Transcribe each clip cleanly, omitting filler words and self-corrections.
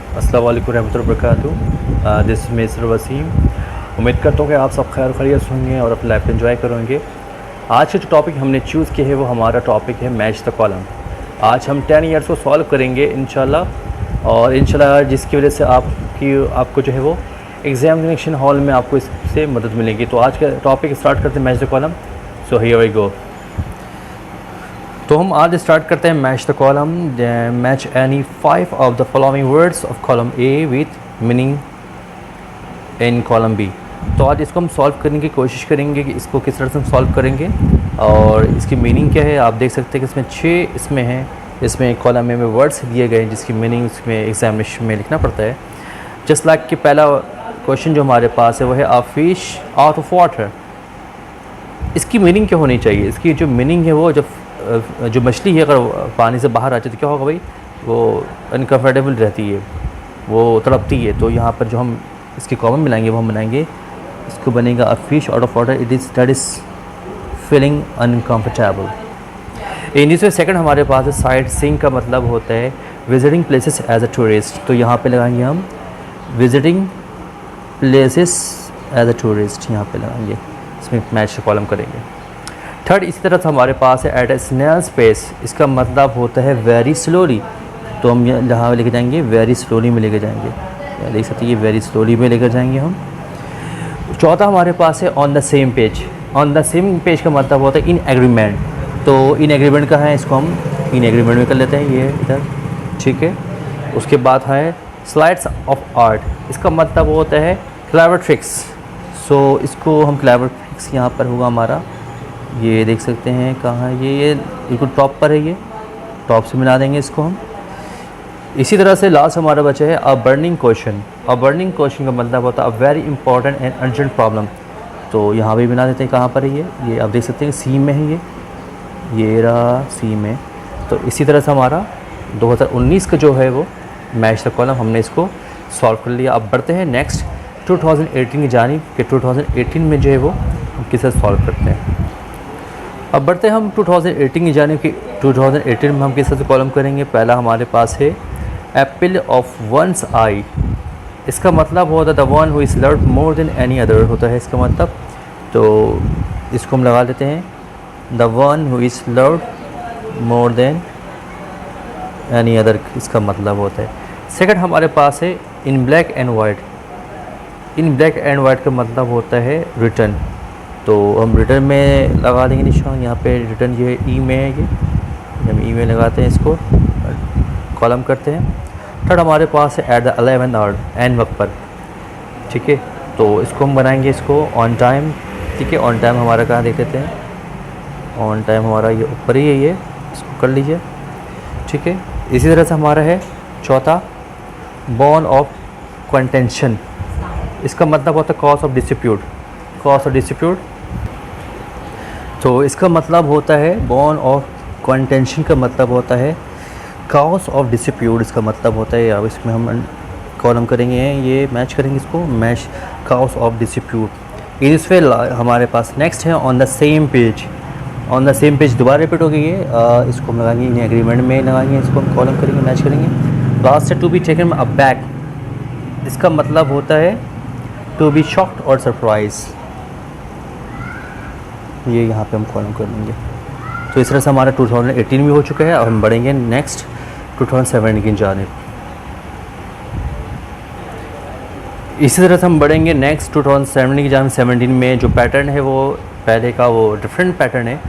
अस्सलाम वालेकुम रहमतुल्लाहि व बरकातुहू। This is mister Waseem. उम्मीद करता हूँ कि आप सब खैर खैरियत होंगे और अपनी लाइफ एंजॉय करेंगे। आज का जो टॉपिक हमने चूज़ किया है वो हमारा टॉपिक है मैच द कॉलम। आज हम 10 ईयर्स को सॉल्व करेंगे इंशाल्लाह, और इंशाल्लाह जिसकी वजह से आपको जो है वो एग्जामिनेशन हॉल में आपको इससे मदद मिलेगी। तो आज का टॉपिक स्टार्ट करते हैं match the column. So here we go. तो हम आज स्टार्ट करते हैं match the column. Match any 5 of the following words of column A with meaning in column B. तो आज इसको हम सॉल्व करने की कोशिश करेंगे कि इसको किस तरह से हम सॉल्व करेंगे और इसकी मीनिंग क्या है। आप देख सकते हैं कि इसमें 6 इसमें हैं, इसमें कॉलम ए में वर्ड्स दिए गए हैं जिसकी मीनिंग इसमें एग्जामिनेशन में लिखना पड़ता है। जस्ट लाइक कि पहला क्वेश्चन जो हमारे पास है वो है अ फिश आउट ऑफ वाटर। इसकी मीनिंग क्या होनी चाहिए? इसकी जो मीनिंग है वो जो मछली है अगर पानी से बाहर आ जाए तो क्या होगा भाई, वो अनकम्फर्टेबल रहती है, वो तड़पती है। तो यहाँ पर जो हम इसके कॉमन मिलाएंगे वो हम बनाएंगे, इसको बनेगा a fish out of water it is that is feeling uncomfortable. In this way second हमारे पास है साइट सीइंग का मतलब होता है visiting places as a tourist. तो यहाँ पे लगाएंगे हम visiting places as a tourist, यहाँ पे लगाएंगे, इसमें मैच का कॉलम करेंगे। थर्ड इसी तरह से हमारे पास है एट ए स्नेल पेस। इसका मतलब होता है वेरी स्लोली। तो हम यहाँ लेके जाएंगे वेरी स्लोली में लेके जाएंगे, देख सकते हैं ये वेरी स्लोली में लेकर जाएंगे हम। चौथा हमारे पास है on the same page. On the same page का मतलब होता है इन एग्रीमेंट। तो इन एग्रीमेंट का है, इसको हम इन एग्रीमेंट में कर लेते हैं, ये इधर, ठीक है। उसके बाद है स्लाइड्स ऑफ आर्ट। इसका मतलब होता है क्लेवर ट्रिक्स। सो इसको हम क्लेवर ट्रिक्स यहाँ पर होगा हमारा, ये देख सकते हैं कहाँ है ये बिल्कुल टॉप पर है, ये टॉप से मिला देंगे इसको हम। इसी तरह से लास्ट हमारा बचा है अ बर्निंग क्वेश्चन। अ बर्निंग क्वेश्चन का मतलब होता है a very important and urgent problem. तो यहाँ भी बना देते हैं, कहाँ पर है ये आप देख सकते हैं सी में है, ये रहा सी में। तो इसी तरह से हमारा 2019 का जो है वो मैच द कॉलम हमने इसको सॉल्व कर लिया। अब बढ़ते हैं नेक्स्ट 2018 की जानिब कि 2018 में जो है वो हम किसे सॉल्व करते हैं। अब बढ़ते हैं हम 2018 की जानिब कि 2018 में हम किस तरह से कॉलम करेंगे। पहला हमारे पास है एप्पल ऑफ वंस आई। इसका मतलब होता है the one who is loved more than any other होता है इसका मतलब। तो इसको हम लगा लेते हैं the one who is loved more than any other, इसका मतलब होता है। सेकंड हमारे पास है in black and white. In black and white का मतलब होता है रिटर्न। तो हम रिटर्न में लगा देंगे निशान, यहाँ पे रिटर्न ये ई में है, ये हम ई में लगाते हैं, इसको कॉलम करते हैं। थर्ड हमारे पास है at the 11th our, N वक्त पर, ठीक है। तो इसको हम बनाएंगे इसको ऑन टाइम, ठीक है। ऑन टाइम हमारा कहाँ देख लेते हैं, ऑन टाइम हमारा ये ऊपर ही है, ये इसको कर लीजिए, ठीक है। इसी तरह से हमारा है चौथा बॉर्न ऑफ कंटेंशन। इसका मतलब होता है cause of dispute. Cause of dispute, तो इसका मतलब होता है बॉर्न ऑफ कंटेंशन का मतलब होता है कॉज ऑफ डिस्प्यूट। इसका मतलब होता है, अब इसमें हम कॉलम करेंगे, ये मैच करेंगे, इसको मैच कॉज ऑफ डिस्प्यूट। इस वे हमारे पास नेक्स्ट है on the same page. On the same page दोबारा रिपीट हो गई है, इसको हम लगाएंगे इन एग्रीमेंट में लगाएंगे, इसको हम कॉलम करेंगे, मैच करेंगे। लास्ट है टू बी टेकन अबैक। इसका मतलब होता है टू बी शॉक्ड और सरप्राइज, ये यहाँ पे हम कॉलम कर लेंगे। तो इस तरह से हमारा 2018 भी हो चुका है। अब हम बढ़ेंगे नेक्स्ट 2017 की जानिब। इसी तरह से हम बढ़ेंगे नेक्स्ट 2017 की जानिब। 17 में जो पैटर्न है वो पहले का वो डिफरेंट पैटर्न है।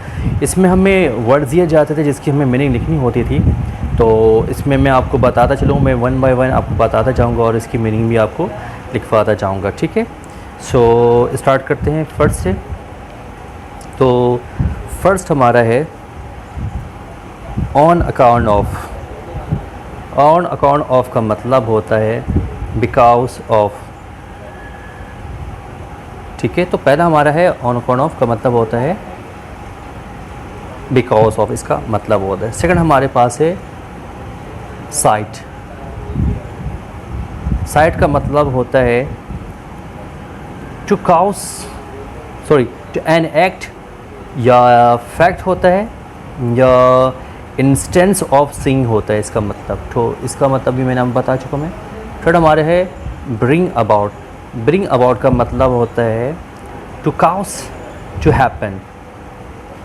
इसमें हमें वर्ड्स दिए जाते थे जिसकी हमें मीनिंग लिखनी होती थी। तो इसमें मैं आपको बताता चलूँ, मैं 1 बाय 1 आपको बताता जाऊँगा और इसकी मीनिंग भी आपको लिखवाता जाऊँगा, ठीक है। सो स्टार्ट करते हैं फर्स्ट से। तो फर्स्ट हमारा है on account of. On account of का मतलब होता है बिकॉज ऑफ, ठीक है। तो पहला हमारा है ऑन अकाउंट ऑफ का मतलब होता है बिकॉज ऑफ, इसका मतलब होता है। सेकंड हमारे पास है साइट। साइट का मतलब होता है to cause, sorry to an act या फैक्ट होता है या इंस्टेंस ऑफ सीइंग होता है इसका मतलब। तो इसका मतलब भी मैंने बता चुका मैं। थर्ड हमारे है ब्रिंग अबाउट। ब्रिंग अबाउट का मतलब होता है टू काउस टू हैपन,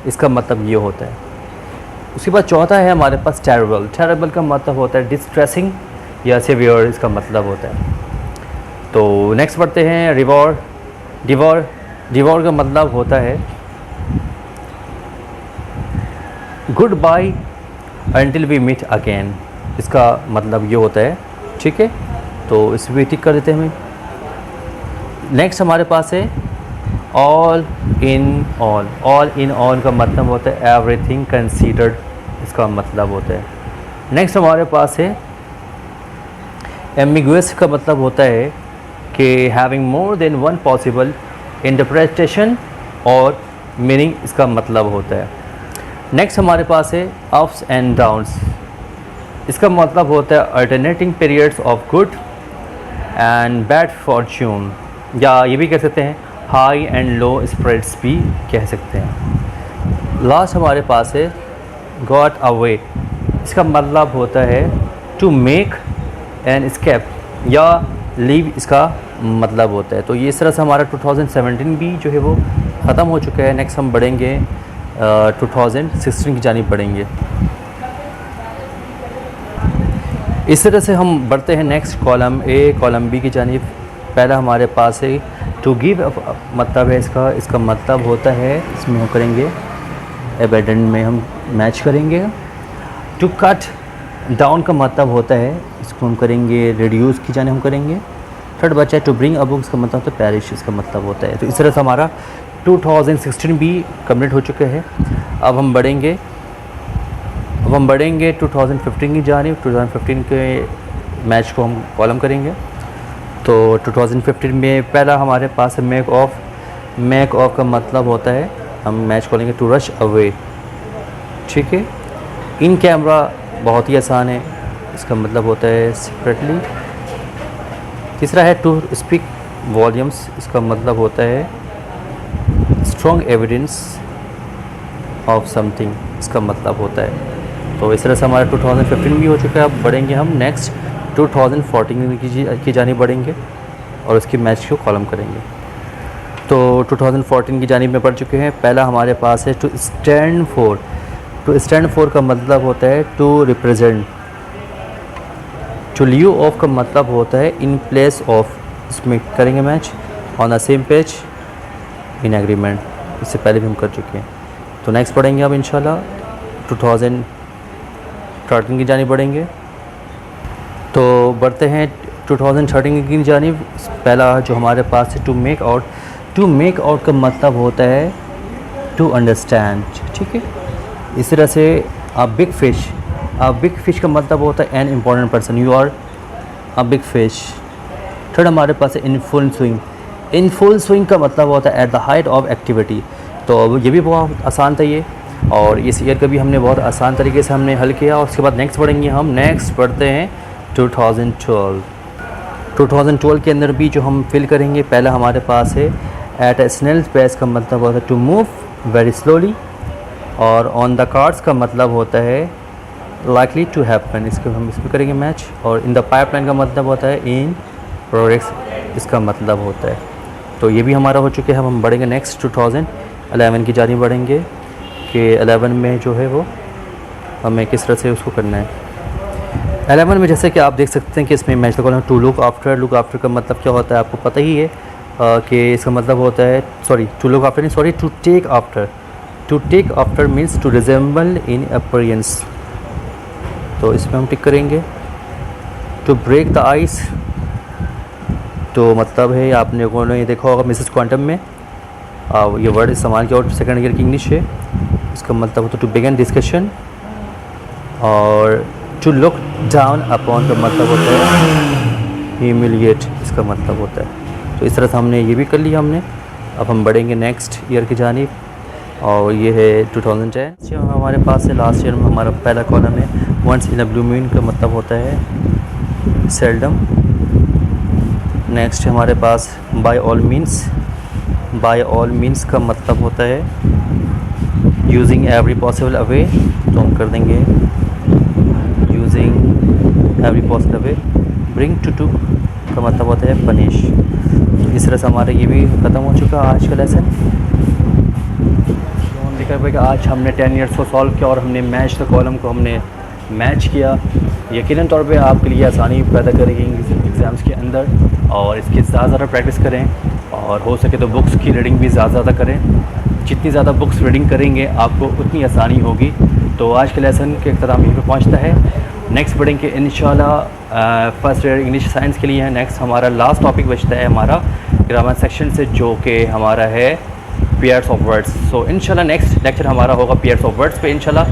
इसका मतलब ये होता है। उसके बाद चौथा है हमारे पास टेरेबल। टेरेबल का मतलब होता है डिस्ट्रेसिंग या सिवियर, इसका मतलब होता है। तो नेक्स्ट पढ़ते हैं रिवॉर। डिवॉर, डिवॉर का मतलब होता है goodbye until we meet again, इसका मतलब ये होता है। ठीक है, तो इस भी टिक कर देते हैं हम। नेक्स्ट हमारे पास है all in all. All in all का मतलब होता है एवरीथिंग कंसीडर्ड, इसका मतलब होता है। नेक्स्ट हमारे पास है एम्बिगुअस का मतलब होता है कि having more than one possible interpretation और मीनिंग, इसका मतलब होता है। नेक्स्ट हमारे पास है अप्स एंड डाउन्स, इसका मतलब होता है alternating periods of good and bad Fortune, या ये भी कह सकते हैं हाई एंड लो स्प्रेड्स भी कह सकते हैं। लास्ट हमारे पास है गॉट अवे, इसका मतलब होता है टू मेक एन स्केप या लीव, इसका मतलब होता है। तो ये इस तरह से हमारा 2017 भी जो है वो ख़त्म हो चुका है। नेक्स्ट हम बढ़ेंगे 2016 की जानिब बढ़ेंगे। इस तरह से हम बढ़ते हैं next column A column B की जानिब। पहला हमारे पास है टू गिव, मतलब है इसका मतलब होता है, इसमें हम करेंगे एबेंडन में हम मैच करेंगे। टू कट डाउन का मतलब होता है, इसको हम करेंगे रिड्यूस की जाने हम करेंगे। थर्ड बचा है टू ब्रिंग अ बुक, इसका मतलब होता है पैरिश, इसका मतलब होता है। तो इस तरह से हमारा 2016 भी कंप्लीट हो चुके हैं। अब हम बढ़ेंगे 2015 की जानिब। 2015 के मैच को हम कॉलम करेंगे। तो 2015 में पहला हमारे पास है मेक ऑफ। मेक ऑफ का मतलब होता है हम मैच खोलेंगे टू रश अवे। ठीक है, इन कैमरा बहुत ही आसान है, इसका मतलब होता है सेपरेटली। तीसरा है टू स्पीक वॉल्यूम्स, इसका मतलब होता है स्ट्रॉन्ग एविडेंस ऑफ समथिंग, इसका मतलब होता है। तो इस तरह से हमारा 2015 भी हो चुका है। अब बढ़ेंगे हम नेक्स्ट 2014 की जानिब बढ़ेंगे और उसकी मैच को कॉलम करेंगे। तो 2014 की जानिब में पढ़ चुके हैं। पहला हमारे पास है to stand for. To stand for का मतलब होता है to represent. To leave off का मतलब होता है इन प्लेस ऑफ, इसमें करेंगे match on the same page in agreement, इससे पहले भी हम कर चुके हैं। तो नेक्स्ट पढ़ेंगे अब इंशाल्लाह 2013 की जानिब बढ़ेंगे। तो बढ़ते हैं 2013 की जानिब। पहला जो हमारे पास है to make out. To make out का मतलब होता है टू अंडरस्टैंड। ठीक है, इस तरह से a big fish. A big fish का मतलब होता है an important person, you are a big fish. Third हमारे पास है in full swing. In full swing का मतलब होता है at the height of activity. तो ये भी बहुत आसान था ये, और इस ईयर का भी हमने बहुत आसान तरीके से हमने हल किया। और उसके बाद नेक्स्ट पढ़ेंगे हम। नेक्स्ट पढ़ते हैं 2012। 2012 के अंदर भी जो हम फिल करेंगे, पहला हमारे पास है एट ए स्नेल पेस का मतलब होता है टू मूव वेरी स्लोली, और ऑन द कार्ड्स का मतलब होता है लाइकली टू हैपन, इसको हम इसमें करेंगे मैच। और इन द पाइपलाइन का मतलब होता है इन प्रोग्रेस, इसका मतलब होता है। तो ये भी हमारा हो चुके हैं। हम बढ़ेंगे नेक्स्ट 2011 की जानिब बढ़ेंगे कि 11 में जो है वो हमें किस तरह से उसको करना है। 11 में जैसे कि आप देख सकते हैं कि इसमें मैच का to look after. Look after का मतलब क्या होता है आपको पता ही है कि इसका मतलब होता है, सॉरी टू लुक आफ्टर नहीं, sorry to take after. To take after means to resemble in appearance, तो इसमें हम टिक करेंगे। टू ब्रेक द आइस, तो मतलब है आपने लोगों ने ये देखा होगा मिसेस क्वांटम में ये वर्ड इस्तेमाल किया, और सेकेंड ईयर की इंग्लिश है, इसका मतलब होता है टू बिगिन डिस्कशन। और टू लुक डाउन अपॉन का मतलब होता है ह्यूमिलिएट, इसका मतलब होता है। तो इस तरह से हमने ये भी कर लिया हमने। अब हम बढ़ेंगे नेक्स्ट ईयर की जानिब, और ये है 2010 जो हमारे पास है। लास्ट ईयर में हमारा पहला कॉलम है once in a blue moon का मतलब होता है सेल्डम। नेक्स्ट हमारे पास by all means. By all means का मतलब होता है यूजिंग एवरी पॉसिबल अवे, तो हम कर देंगे using every possible away. Bring to का मतलब होता है पनिश। तो इस तरह से हमारा ये भी ख़त्म हो चुका आज का लेसन। तो देखा भाई आज हमने 10 ईयर्स को सॉल्व किया और हमने मैच द कॉलम को हमने मैच किया। यकीनन तौर पे आपके लिए आसानी पैदा करेगी एग्ज़ाम्स के अंदर, और इसकी ज़्यादा प्रैक्टिस करें और हो सके तो बुक्स की रीडिंग भी ज़्यादा करें। जितनी ज़्यादा बुक्स रीडिंग करेंगे आपको उतनी आसानी होगी। तो आज के लेसन के अख्ताम यहीं पर पहुँचता है। नेक्स्ट पढ़ेंगे इंशाल्लाह फर्स्ट ईयर इंग्लिश साइंस के लिए है। नेक्स्ट हमारा लास्ट टॉपिक बचता है हमारा ग्रामर सेक्शन से, जो कि हमारा है पेयर्स ऑफ वर्ड्स। सो इंशाल्लाह नेक्स्ट लेक्चर हमारा होगा पेयर्स ऑफ वर्ड्स पे इंशाल्लाह।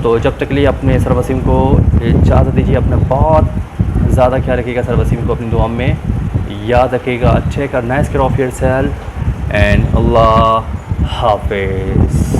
तो जब तक के लिए अपने सर वसीम को इजाज़त दीजिए। अपना बहुत ज़्यादा ख्याल रखिएगा, सर वसीम को अपनी दुआ में याद रखिएगा। Take care, nice care of yourself and Allah हाफिज़।